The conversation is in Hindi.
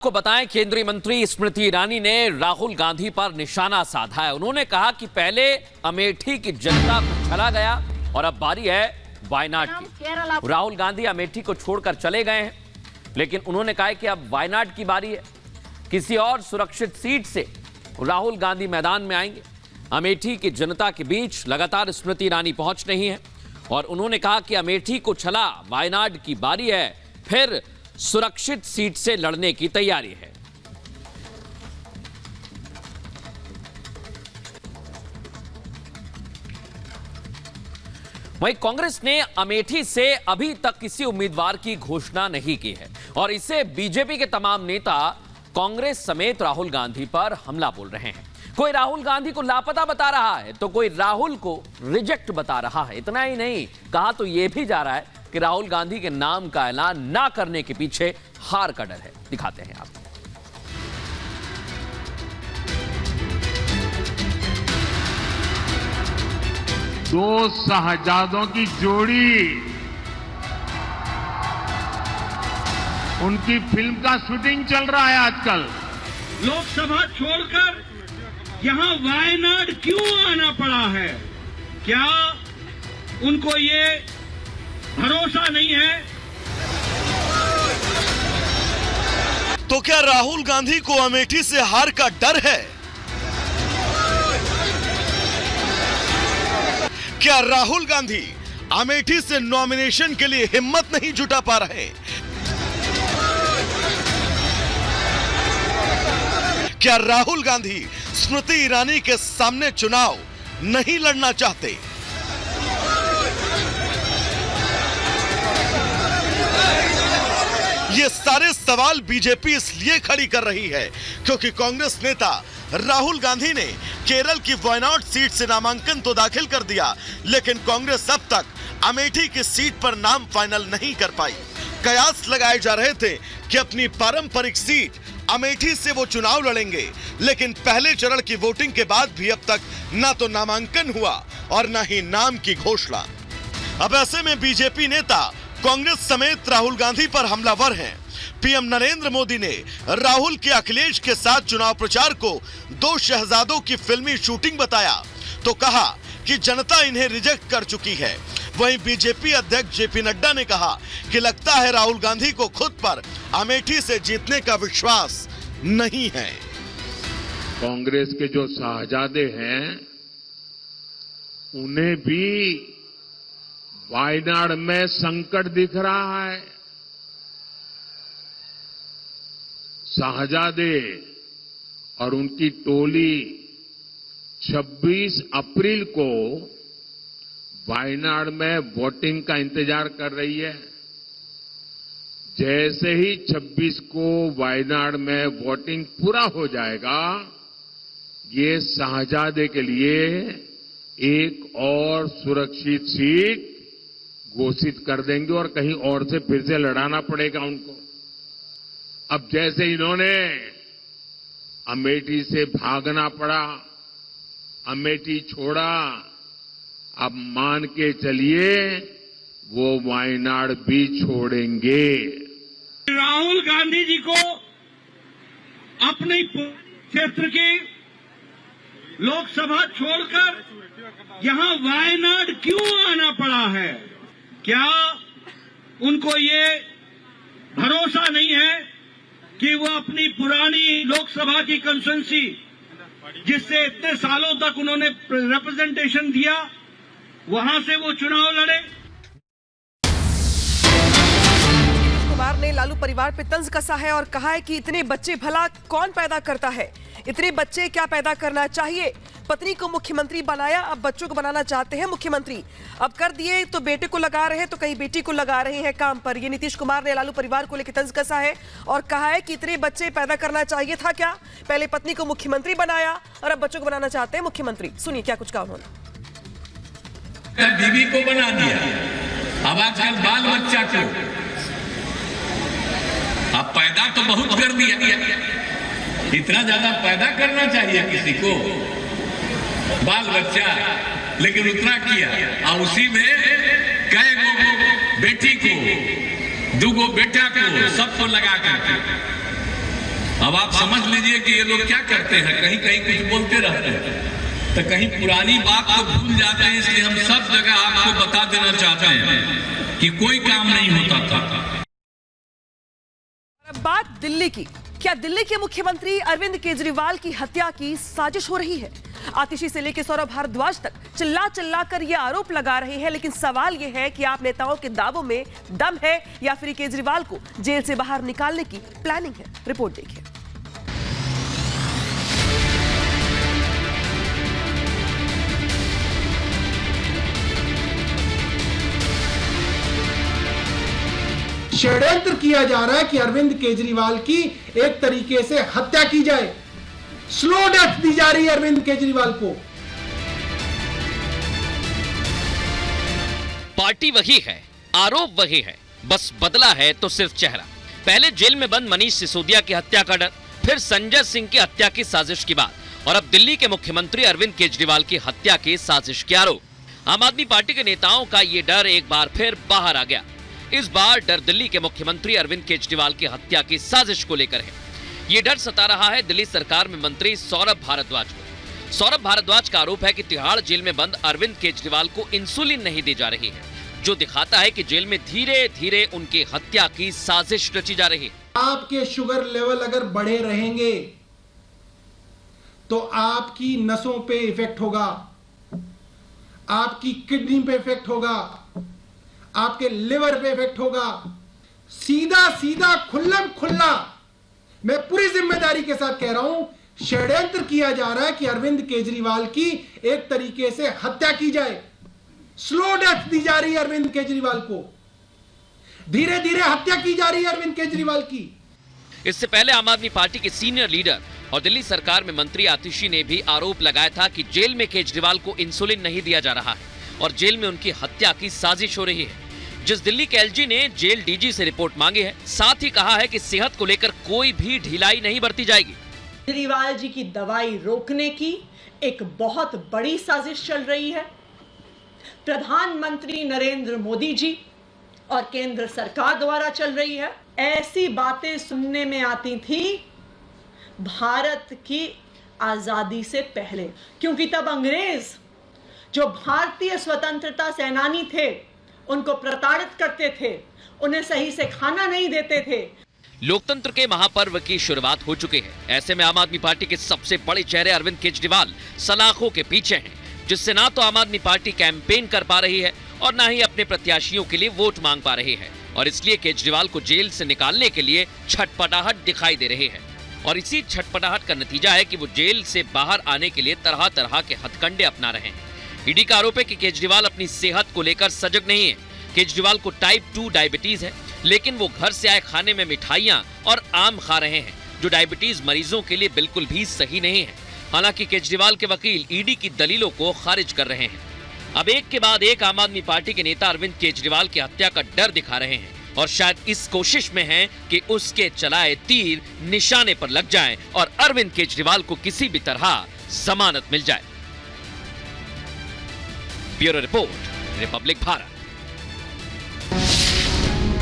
को बताएं, केंद्रीय मंत्री स्मृति ईरानी ने राहुल गांधी पर निशाना साधा है। उन्होंने कहा कि पहले अमेठी की जनता को छला गया और अब बारी है वायनाड की। राहुल गांधी अमेठी को छोड़कर चले गए हैं, लेकिन उन्होंने कहा कि अब वायनाड की बारी है। किसी और सुरक्षित सीट से राहुल गांधी मैदान में आएंगे। अमेठी की जनता के बीच लगातार स्मृति ईरानी पहुंच रही हैं और उन्होंने कहा कि अमेठी को छला, वायनाड की बारी है, फिर सुरक्षित सीट से लड़ने की तैयारी है। वहीं कांग्रेस ने अमेठी से अभी तक किसी उम्मीदवार की घोषणा नहीं की है और इसे बीजेपी के तमाम नेता कांग्रेस समेत राहुल गांधी पर हमला बोल रहे हैं। कोई राहुल गांधी को लापता बता रहा है तो कोई राहुल को रिजेक्ट बता रहा है। इतना ही नहीं, कहा तो यह भी जा रहा है कि राहुल गांधी के नाम का ऐलान ना करने के पीछे हार का डर है। दिखाते हैं आपको। दो शहजादों की जोड़ी, उनकी फिल्म का शूटिंग चल रहा है आजकल। लोकसभा छोड़कर यहां वायनाड क्यों आना पड़ा है? क्या उनको ये भरोसा नहीं है? तो क्या राहुल गांधी को अमेठी से हार का डर है? क्या राहुल गांधी अमेठी से नॉमिनेशन के लिए हिम्मत नहीं जुटा पा रहे? क्या राहुल गांधी स्मृति ईरानी के सामने चुनाव नहीं लड़ना चाहते? ये सारे सवाल बीजेपी इसलिए खड़ी कर रही है क्योंकि कांग्रेस नेता राहुल गांधी ने केरल की वायनाड सीट से नामांकन तो दाखिल कर दिया, लेकिन कांग्रेस अब तक अमेठी की सीट पर नाम फाइनल नहीं कर पाई। कयास लगाए जा रहे थे कि अपनी पारंपरिक सीट अमेठी से वो चुनाव लड़ेंगे, लेकिन पहले चरण की वोटिंग के बाद भी अब तक ना तो नामांकन हुआ और ना ही नाम की घोषणा। अब ऐसे में बीजेपी नेता कांग्रेस समेत राहुल गांधी पर हमलावर हैं। पीएम नरेंद्र मोदी ने राहुल के अखिलेश के साथ चुनाव प्रचार को दो शहजादों की फिल्मी शूटिंग बताया तो कहा कि जनता इन्हें रिजेक्ट कर चुकी है। वहीं बीजेपी अध्यक्ष जेपी नड्डा ने कहा कि लगता है राहुल गांधी को खुद पर अमेठी से जीतने का विश्वास नहीं है। कांग्रेस के जो शहजादे हैं उन्हें भी वायनाड में संकट दिख रहा है। शहजादे और उनकी टोली 26 अप्रैल को वायनाड में वोटिंग का इंतजार कर रही है। जैसे ही 26 को वायनाड में वोटिंग पूरा हो जाएगा, ये शहजादे के लिए एक और सुरक्षित सीट घोषित कर देंगे और कहीं और से फिर से लड़ाना पड़ेगा उनको। अब जैसे इन्होंने अमेठी से भागना पड़ा, अमेठी छोड़ा, अब मान के चलिए वो वायनाड भी छोड़ेंगे। राहुल गांधी जी को अपने क्षेत्र की लोकसभा छोड़कर यहां वायनाड क्यों आना पड़ा है? क्या उनको ये भरोसा नहीं है कि वो अपनी पुरानी लोकसभा की कंस्टिट्यूंसी, जिससे इतने सालों तक उन्होंने रिप्रेजेंटेशन दिया, वहां से वो चुनाव लड़े? कुमार ने लालू परिवार पे तंज कसा है और कहा है कि इतने बच्चे भला कौन पैदा करता है? इतने बच्चे क्या पैदा करना चाहिए? पत्नी को मुख्यमंत्री बनाया, अब बच्चों को बनाना चाहते हैं मुख्यमंत्री। अब कर दिए तो बेटे को लगा रहे हैं तो कहीं बेटी को लगा रहे हैं काम पर। ये नीतीश कुमार ने लालू परिवार को लेकर तंज कसा है और कहा है कि इतने बच्चे पैदा करना चाहिए था क्या? पहले पत्नी को मुख्यमंत्री बनाया और अब बच्चों को बनाना चाहते हैं मुख्यमंत्री। सुनिए क्या कुछ कहा उन्होंने। बीवी को बना दिया, अब आजकल बाल बच्चा को अब पैदा तो बहुत कर दिया। इतना ज्यादा पैदा करना चाहिए किसी को बाल बच्चा, लेकिन उतना किया और उसी में कई गो बेटी को, 2 बेटा को, सबको लगा करके अब आप समझ लीजिए कि ये लोग क्या करते हैं, कहीं कहीं कुछ बोलते रहते हैं तो कहीं पुरानी बात को भूल जाते हैं। इसलिए हम सब जगह आपको बता देना चाहते हैं कि कोई काम नहीं होता था। अब बात दिल्ली की। क्या दिल्ली के मुख्यमंत्री अरविंद केजरीवाल की हत्या की साजिश हो रही है? आतिशी से लेकर सौरभ भारद्वाज तक चिल्ला चिल्ला कर ये आरोप लगा रहे हैं, लेकिन सवाल ये है कि आप नेताओं के दावों में दम है या फिर केजरीवाल को जेल से बाहर निकालने की प्लानिंग है? रिपोर्ट देखिए। षड्यंत्र किया जा रहा है कि अरविंद केजरीवाल की एक तरीके से हत्या की जाए, स्लो डेथ दी जा रही है अरविंद केजरीवाल को। पार्टी वही है, आरोप वही है, बस बदला है तो सिर्फ चेहरा। पहले जेल में बंद मनीष सिसोदिया की हत्या का डर, फिर संजय सिंह की हत्या की साजिश की बात, और अब दिल्ली के मुख्यमंत्री अरविंद केजरीवाल की हत्या की साजिश के आरोप। आम आदमी पार्टी के नेताओं का ये डर एक बार फिर बाहर आ गया। इस बार डर दिल्ली के मुख्यमंत्री अरविंद केजरीवाल की हत्या की साजिश को लेकर है। ये डर सता रहा है दिल्ली सरकार में मंत्री सौरभ भारद्वाज को। सौरभ भारद्वाज का आरोप है कि तिहाड़ जेल में बंद अरविंद केजरीवाल को इंसुलिन नहीं दी जा रही है, जो दिखाता है कि जेल में धीरे धीरे उनकी हत्या की साजिश रची जा रही है। आपके शुगर लेवल अगर बढ़े रहेंगे तो आपकी नसों पे इफेक्ट होगा, आपकी किडनी पे इफेक्ट होगा, आपके लिवर पे इफेक्ट होगा। सीधा सीधा खुल्लम खुल्ला मैं पूरी जिम्मेदारी के साथ कह रहा हूं, षड्यंत्र किया जा रहा है कि अरविंद केजरीवाल की एक तरीके से हत्या की जाए, स्लो डेथ दी जा रही है अरविंद केजरीवाल को, धीरे धीरे हत्या की जा रही है अरविंद केजरीवाल की। इससे पहले आम आदमी पार्टी के सीनियर लीडर और दिल्ली सरकार में मंत्री आतिशी ने भी आरोप लगाया था कि जेल में केजरीवाल को इंसुलिन नहीं दिया जा रहा है और जेल में उनकी हत्या की साजिश हो रही है। जिस दिल्ली के एलजी ने जेल डीजी से रिपोर्ट मांगी है, साथ ही कहा है कि सेहत को लेकर कोई भी ढिलाई नहीं बरती जाएगी। केजरीवाल जी की दवाई रोकने की एक बहुत बड़ी साजिश चल रही है। प्रधानमंत्री नरेंद्र मोदी जी और केंद्र सरकार द्वारा चल रही है। ऐसी बातें सुनने में आती थी भारत की आजादी से पहले, क्योंकि तब अंग्रेज जो भारतीय स्वतंत्रता सेनानी थे उनको प्रताड़ित करते थे, उन्हें सही से खाना नहीं देते थे। लोकतंत्र के महापर्व की शुरुआत हो चुकी है। ऐसे में आम आदमी पार्टी के सबसे बड़े चेहरे अरविंद केजरीवाल सलाखों के पीछे हैं, जिससे ना तो आम आदमी पार्टी कैंपेन कर पा रही है और ना ही अपने प्रत्याशियों के लिए वोट मांग पा रही है, और इसलिए केजरीवाल को जेल से निकालने के लिए छटपटाहट दिखाई दे रही है। और इसी छटपटाहट का नतीजा है कि वो जेल से बाहर आने के लिए तरह तरह के हथकंडे अपना रहे हैं। ईडी का आरोप है कि केजरीवाल अपनी सेहत को लेकर सजग नहीं है। केजरीवाल को टाइप 2 डायबिटीज है, लेकिन वो घर से आए खाने में मिठाइयां और आम खा रहे हैं, जो डायबिटीज मरीजों के लिए बिल्कुल भी सही नहीं है। हालांकि केजरीवाल के वकील ईडी की दलीलों को खारिज कर रहे हैं। अब एक के बाद एक आम आदमी पार्टी के नेता अरविंद केजरीवाल की हत्या का डर दिखा रहे हैं और शायद इस कोशिश में हैं कि उसके चलाए तीर निशाने पर लग जाएं और अरविंद केजरीवाल को किसी भी तरह जमानत मिल जाए। Bureau report, Republic Bharat.